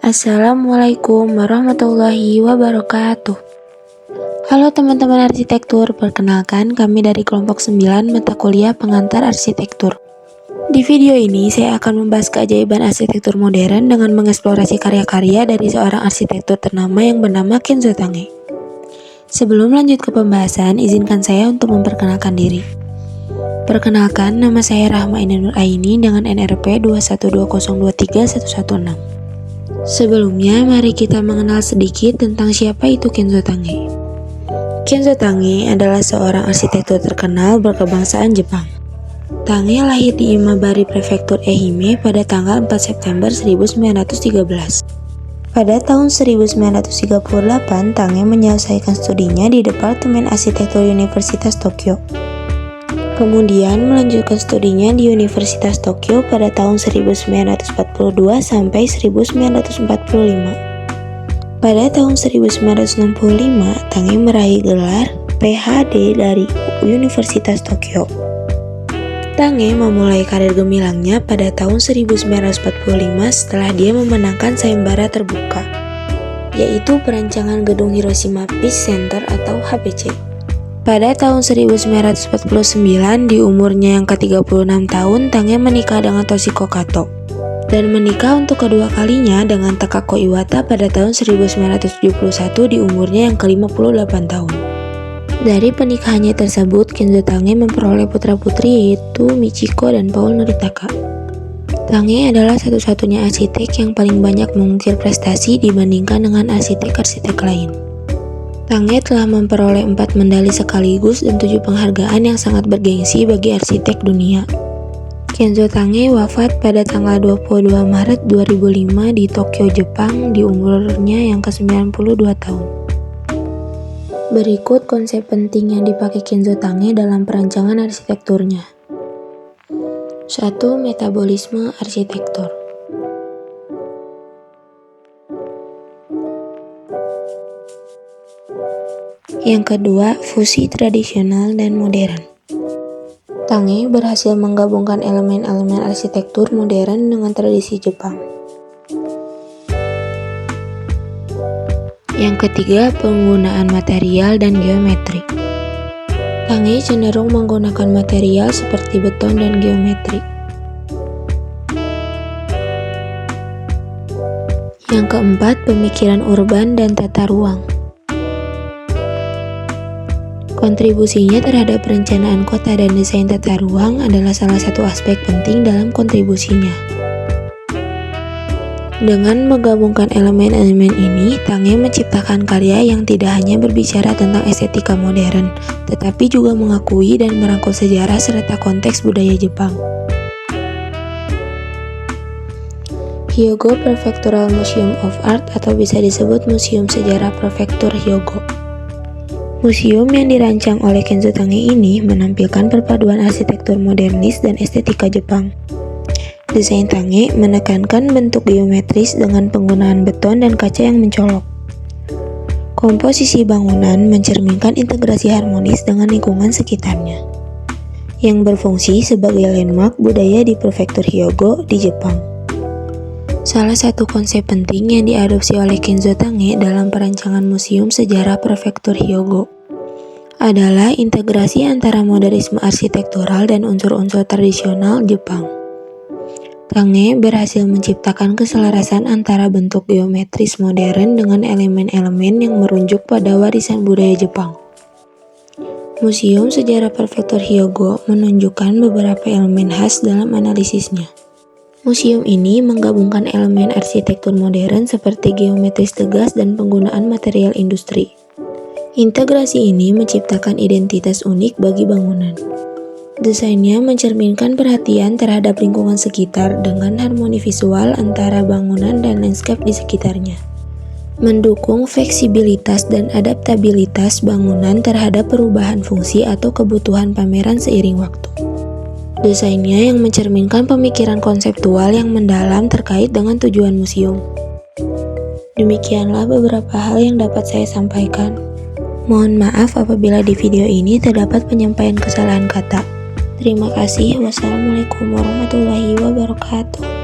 Assalamualaikum warahmatullahi wabarakatuh. Halo teman-teman arsitektur, perkenalkan kami dari kelompok 9 mata kuliah pengantar arsitektur. Di video ini saya akan membahas keajaiban arsitektur modern dengan mengeksplorasi karya-karya dari seorang arsitektur ternama yang bernama Kenzo Tange. Sebelum lanjut ke pembahasan, izinkan saya untuk memperkenalkan diri. Perkenalkan, nama saya Rahma Indah Nur Aini dengan NRP 212023116. Sebelumnya, mari kita mengenal sedikit tentang siapa itu Kenzo Tange. Kenzo Tange adalah seorang arsitektur terkenal berkebangsaan Jepang. Tange lahir di Imabari Prefektur Ehime pada tanggal 4 September 1913. Pada tahun 1938, Tange menyelesaikan studinya di Departemen Arsitektur Universitas Tokyo. Kemudian melanjutkan studinya di Universitas Tokyo pada tahun 1942 sampai 1945. Pada tahun 1965, Tange meraih gelar PhD dari Universitas Tokyo. Tange memulai karir gemilangnya pada tahun 1945 setelah dia memenangkan sayembara terbuka, yaitu perancangan gedung Hiroshima Peace Center atau HPC. Pada tahun 1949, di umurnya yang ke-36 tahun, Tange menikah dengan Toshiko Kato dan menikah untuk kedua kalinya dengan Takako Iwata pada tahun 1971 di umurnya yang ke-58 tahun. Dari pernikahannya tersebut, Kenzo Tange memperoleh putra-putri yaitu Michiko dan Paul Noritaka. Tange adalah satu-satunya arsitek yang paling banyak mengukir prestasi dibandingkan dengan arsitek-arsitek lain. Tange telah memperoleh 4 medali sekaligus dan 7 penghargaan yang sangat bergengsi bagi arsitek dunia. Kenzo Tange wafat pada tanggal 22 Maret 2005 di Tokyo, Jepang di umurnya yang ke-92 tahun. Berikut konsep penting yang dipakai Kenzo Tange dalam perancangan arsitekturnya. 1. Metabolisme arsitektur. Yang kedua, fusi tradisional dan modern. Tange berhasil menggabungkan elemen-elemen arsitektur modern dengan tradisi Jepang. Yang ketiga, penggunaan material dan geometri. Tange cenderung menggunakan material seperti beton dan geometri. Yang keempat, pemikiran urban dan tata ruang. Kontribusinya terhadap perencanaan kota dan desain tata ruang adalah salah satu aspek penting dalam kontribusinya. Dengan menggabungkan elemen-elemen ini, Tange menciptakan karya yang tidak hanya berbicara tentang estetika modern, tetapi juga mengakui dan merangkul sejarah serta konteks budaya Jepang. Hyogo Prefectural Museum of Art atau bisa disebut Museum Sejarah Prefektur Hyogo. Museum yang dirancang oleh Kenzo Tange ini menampilkan perpaduan arsitektur modernis dan estetika Jepang. Desain Tange menekankan bentuk geometris dengan penggunaan beton dan kaca yang mencolok. Komposisi bangunan mencerminkan integrasi harmonis dengan lingkungan sekitarnya, yang berfungsi sebagai landmark budaya di Prefektur Hyogo di Jepang. Salah satu konsep penting yang diadopsi oleh Kenzo Tange dalam perancangan Museum Sejarah Prefektur Hyogo adalah integrasi antara modernisme arsitektural dan unsur-unsur tradisional Jepang. Tange berhasil menciptakan keselarasan antara bentuk geometris modern dengan elemen-elemen yang merujuk pada warisan budaya Jepang. Museum Sejarah Prefektur Hyogo menunjukkan beberapa elemen khas dalam analisisnya. Museum ini menggabungkan elemen arsitektur modern seperti geometris tegas dan penggunaan material industri. Integrasi ini menciptakan identitas unik bagi bangunan. Desainnya mencerminkan perhatian terhadap lingkungan sekitar dengan harmoni visual antara bangunan dan landscape di sekitarnya, mendukung fleksibilitas dan adaptabilitas bangunan terhadap perubahan fungsi atau kebutuhan pameran seiring waktu. Desainnya yang mencerminkan pemikiran konseptual yang mendalam terkait dengan tujuan museum. Demikianlah beberapa hal yang dapat saya sampaikan. Mohon maaf apabila di video ini terdapat penyampaian kesalahan kata. Terima kasih. Wassalamualaikum warahmatullahi wabarakatuh.